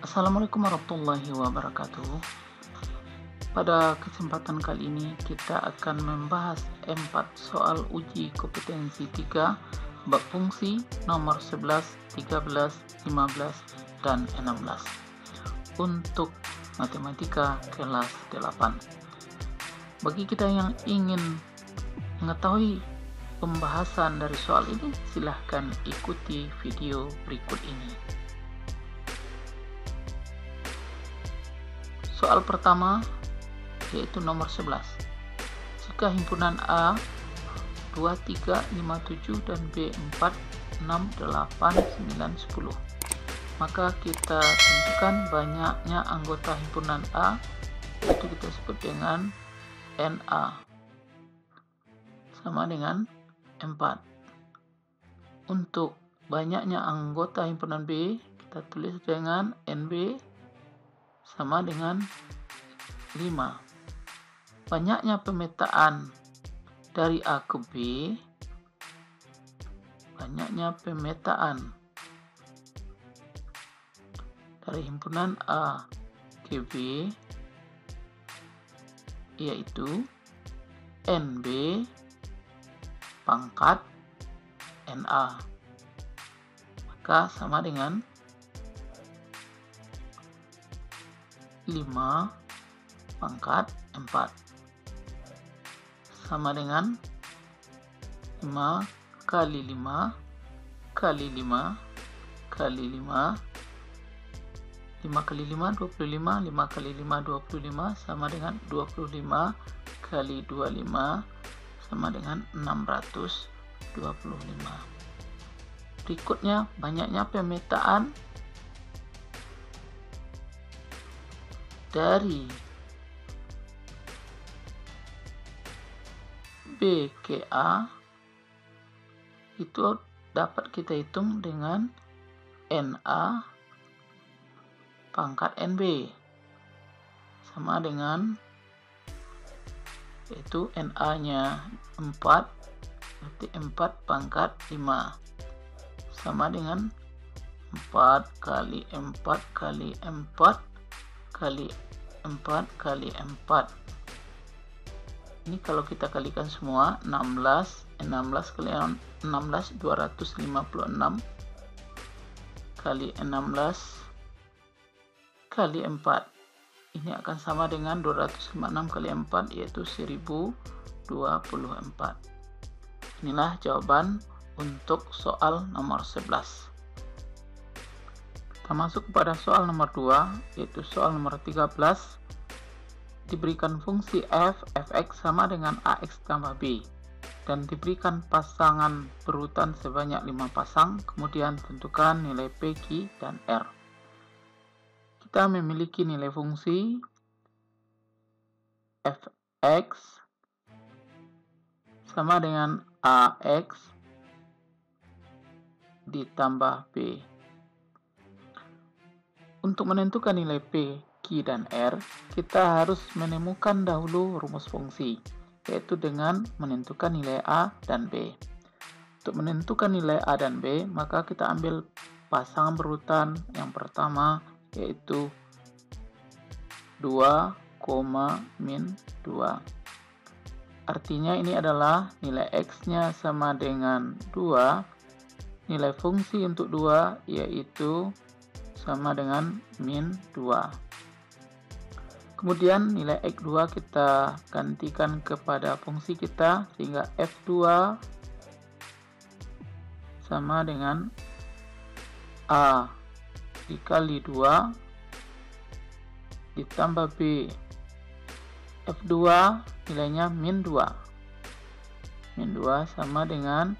Assalamualaikum warahmatullahi wabarakatuh. Pada kesempatan kali ini kita akan membahas 4 soal uji kompetensi 3 bab fungsi nomor 11, 13, 15, dan 16 untuk matematika kelas 8. Bagi kita yang ingin mengetahui pembahasan dari soal ini, silahkan ikuti video berikut ini. Soal pertama yaitu nomor 11. Jika himpunan A 2, 3, 5, 7 dan B 4, 6, 8, 9, 10, maka kita tentukan banyaknya anggota himpunan A, itu kita sebut dengan NA, sama dengan 4. Untuk banyaknya anggota himpunan B, kita tulis dengan NB sama dengan 5. Banyaknya pemetaan dari A ke B, banyaknya pemetaan dari himpunan A ke B yaitu NB pangkat NA, maka sama dengan 5 pangkat 4 sama dengan 5 kali 5 kali 5 kali 5, 5 kali 5 25, 5 kali 5 25 sama dengan 25 kali 25 sama dengan 625. Berikutnya banyaknya pemetaan dari B ke A, itu dapat kita hitung dengan NA pangkat NB sama dengan, yaitu NA nya 4, berarti 4 pangkat 5 sama dengan 4 kali 4 kali 4 kali 4 kali 4. Ini kalau kita kalikan semua 16 kali 16 256 kali 16 kali 4. Ini akan sama dengan 256 kali 4 yaitu 1024. Inilah jawaban untuk soal nomor 11. Kita masuk kepada soal nomor 2, yaitu soal nomor 13. Diberikan fungsi f, fx sama dengan ax tambah b, dan diberikan pasangan berurutan sebanyak 5 pasang, kemudian tentukan nilai p, q, dan r. Kita memiliki nilai fungsi fx sama dengan ax ditambah b. Untuk menentukan nilai P, Q, dan R, kita harus menemukan dahulu rumus fungsi, yaitu dengan menentukan nilai A dan B. Untuk menentukan nilai A dan B, maka kita ambil pasangan berurutan yang pertama, yaitu 2, min 2. Artinya ini adalah nilai X-nya sama dengan 2, nilai fungsi untuk 2 yaitu sama dengan min 2. Kemudian nilai X2 kita gantikan kepada fungsi kita, sehingga F2 sama dengan A dikali 2 ditambah B. F2 nilainya min 2. Min 2 sama dengan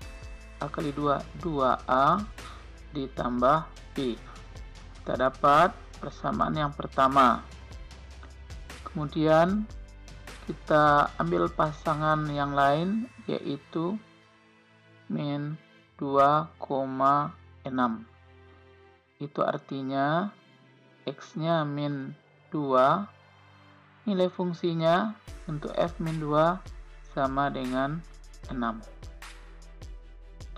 A kali 2, 2A ditambah B. Kita dapat persamaan yang pertama. Kemudian kita ambil pasangan yang lain, yaitu min 2,6. Itu artinya X-nya min 2, nilai fungsinya untuk F min 2 sama dengan 6.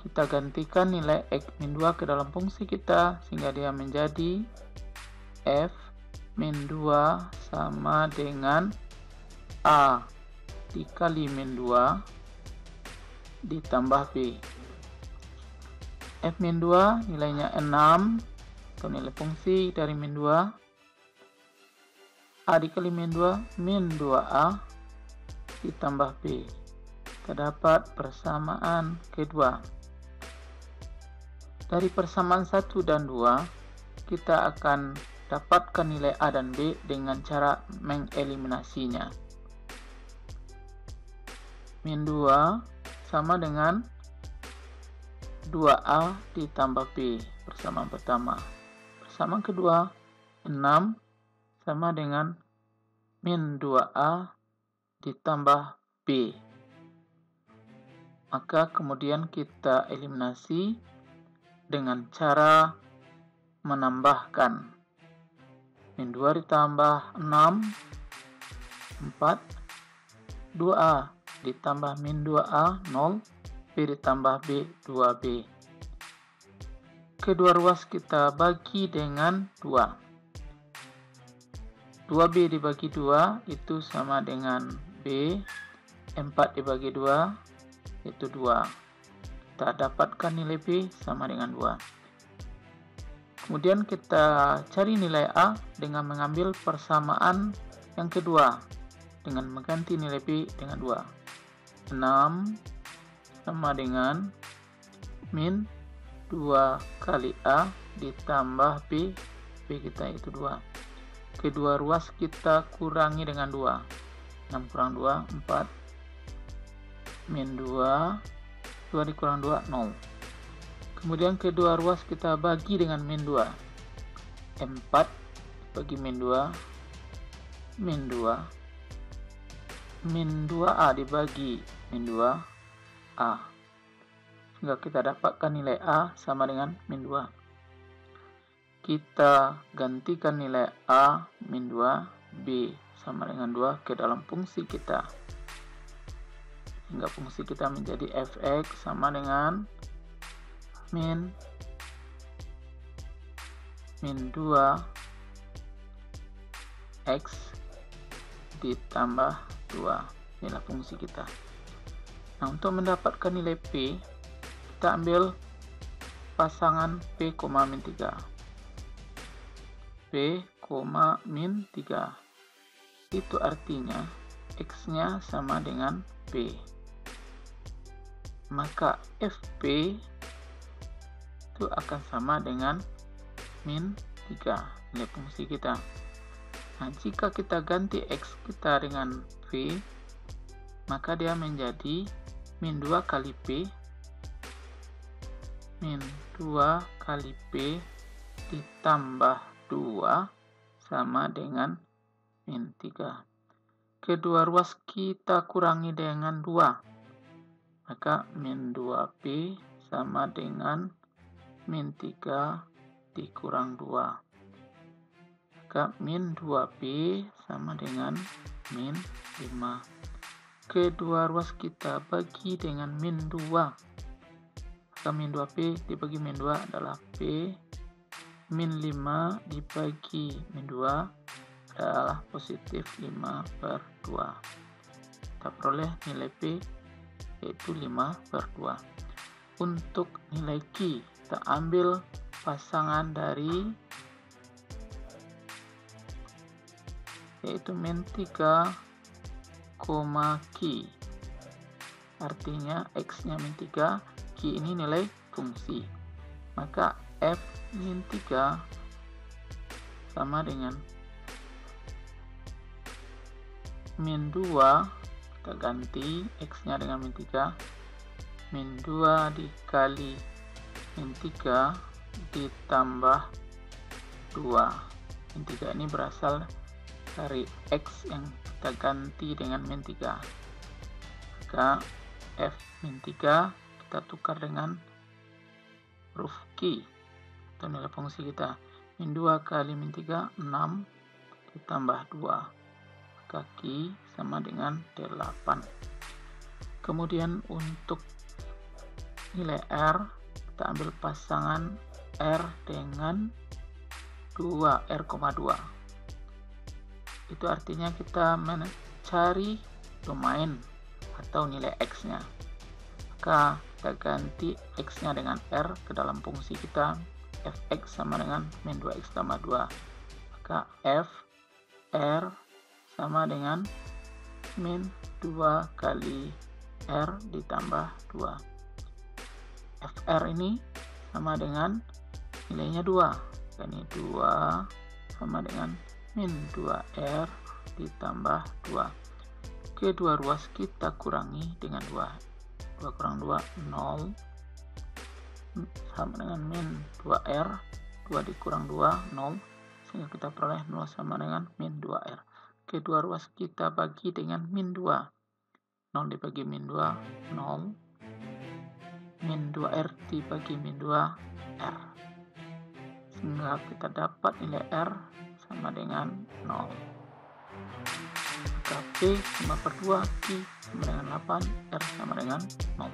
Kita gantikan nilai X min 2 ke dalam fungsi kita, sehingga dia menjadi F min 2 sama dengan A dikali min 2 ditambah B. F min 2 nilainya 6, atau nilai fungsi dari min 2. A dikali min 2, min 2A ditambah B. Terdapat persamaan kedua. Dari persamaan 1 dan 2, kita akan dapatkan nilai A dan B dengan cara mengeliminasinya. Min 2 sama dengan 2A ditambah B, persamaan pertama. Persamaan kedua, 6 sama dengan min 2A ditambah B. Maka kemudian kita eliminasi dengan cara menambahkan. Min 2 ditambah 6, 4. 2A ditambah min 2A, 0. B ditambah B, 2B. Kedua ruas kita bagi dengan 2. 2B dibagi 2 itu sama dengan B. 4 dibagi 2 itu 2. Kita dapatkan nilai B sama dengan 2. Kemudian kita cari nilai A dengan mengambil persamaan yang kedua, dengan mengganti nilai B dengan 2. 6 sama dengan min 2 kali A ditambah B. B kita itu 2. Kedua ruas kita kurangi dengan 2. 6 kurang 2, 4. Min 2. 2 dikurang 2, 0. Kemudian kedua ruas kita bagi dengan min 2. 4 bagi min 2. Min 2. Min 2A dibagi min 2A. Sehingga kita dapatkan nilai A sama dengan min 2. Kita gantikan nilai A min 2, B sama dengan 2 ke dalam fungsi kita. Hingga fungsi kita menjadi fx sama dengan min 2 x ditambah 2. Inilah fungsi kita. Nah, untuk mendapatkan nilai P, kita ambil pasangan P, min 3. P, min 3. Itu artinya X-nya sama dengan P. Maka FP itu akan sama dengan min 3, nilai fungsi kita. Nah, jika kita ganti X kita dengan P, maka dia menjadi min 2 kali P, min 2 kali P ditambah 2 sama dengan min 3. Kedua ruas kita kurangi dengan 2. Maka min 2P sama dengan min 3 dikurang 2. Maka min 2P sama dengan min 5. Kedua ruas kita bagi dengan min 2. Maka min 2P dibagi min 2 adalah P. Min 5 dibagi min 2 adalah positif 5/2. Kita peroleh nilai P yaitu 5/2. Untuk nilai Q, kita ambil pasangan dari yaitu min 3, Q. Artinya X-nya min 3, Q ini nilai fungsi. Maka F min 3 sama dengan min 2, kita ganti X-nya dengan min 3, min 2 dikali min 3 ditambah 2. Min 3 ini berasal dari X yang kita ganti dengan min 3. Maka F min 3 kita tukar dengan huruf Q atau nilai fungsi kita. Min 2 kali min 3, 6 ditambah 2. Maka Q sama dengan 8. Kemudian untuk nilai R, kita ambil pasangan R dengan 2R,2. Itu artinya kita mencari domain atau nilai X-nya. Maka kita ganti X-nya dengan R ke dalam fungsi kita. Fx sama dengan min 2X tambah 2. Maka F R sama dengan min 2 kali R ditambah 2. Fr ini sama dengan nilainya 2. Ini 2 sama dengan min 2R ditambah 2. Kedua ruas kita kurangi dengan 2. 2 kurang 2, 0. Sama dengan min 2R. 2 dikurang 2, 0. Sehingga kita peroleh 0 sama dengan min 2R. Kedua ruas kita bagi dengan min 2. 0 dibagi min 2, 0. Min 2R dibagi min 2R. Sehingga kita dapat nilai R sama dengan 0. Maka P 5/2, Q sama dengan 8, R sama dengan 0.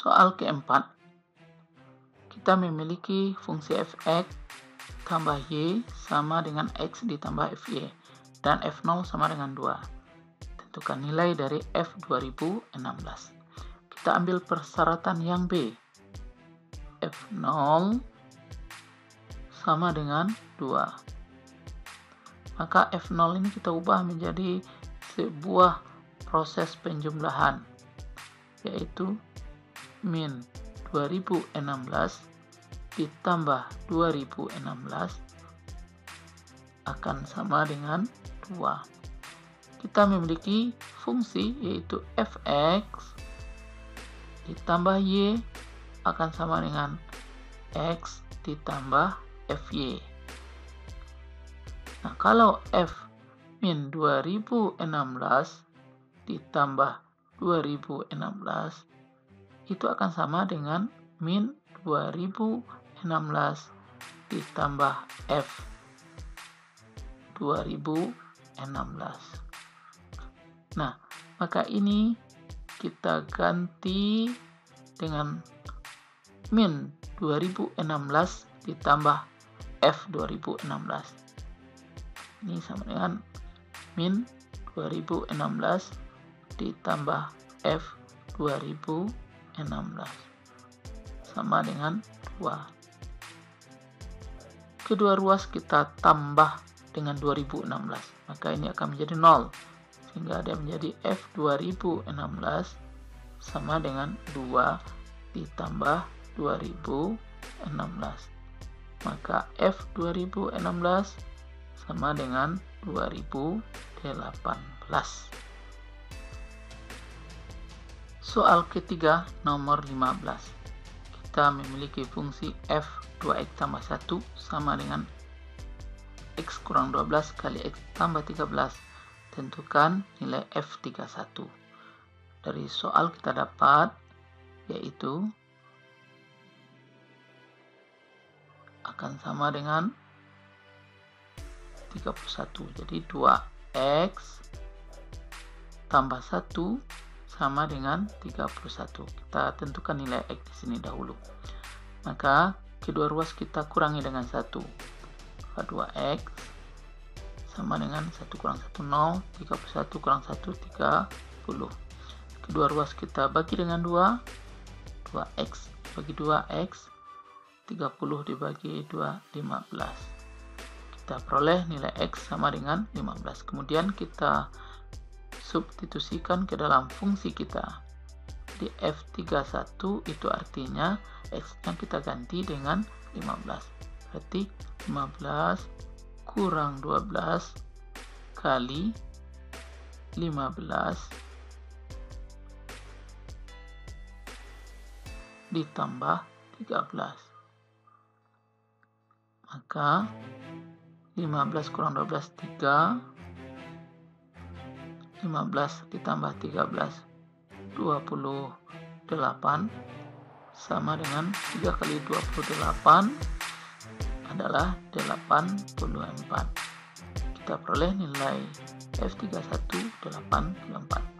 Soal keempat, kita memiliki fungsi fx tambah y sama dengan x ditambah fy, dan f0 sama dengan 2. Tentukan nilai dari f 2016. Kita ambil persyaratan yang B. f0 sama dengan 2. Maka f0 ini kita ubah menjadi sebuah proses penjumlahan, yaitu min 2016 ditambah 2016 akan sama dengan 2. Kita memiliki fungsi yaitu fx ditambah y akan sama dengan x ditambah fy. Nah, kalau f min 2016 ditambah 2016 itu akan sama dengan min 2016 ditambah f 2016. Nah, maka ini kita ganti dengan min 2016 ditambah f 2016. Ini sama dengan min 2016 ditambah f 2016 sama dengan 2. Kedua ruas kita tambah dengan 2016, maka ini akan menjadi 0, sehingga dia menjadi f 2016 sama dengan 2 ditambah 2016. Maka f 2016 sama dengan 2018. Soal ketiga nomor 15. Kita memiliki fungsi f 2x tambah 1 sama dengan x kurang 12 kali x tambah 13. Tentukan nilai f31. Dari soal kita dapat yaitu akan sama dengan 31. Jadi 2x tambah 1 sama dengan 31. Kita tentukan nilai X di sini dahulu. Maka kedua ruas kita kurangi dengan 1. Maka 2X sama dengan 1 kurang 1, 0. 31 kurang 1, 30. Kedua ruas kita bagi dengan 2. 2X bagi 2X. 30 dibagi 2, 15. Kita peroleh nilai X sama dengan 15. Kemudian kita substitusikan ke dalam fungsi kita. Di F31 itu artinya X-nya kita ganti dengan 15. Berarti 15 kurang 12 kali 15 ditambah 13. Maka 15 kurang 12, 3. 15 ditambah 13, 28, sama dengan 3 kali 28 adalah 84. Kita peroleh nilai F31 84.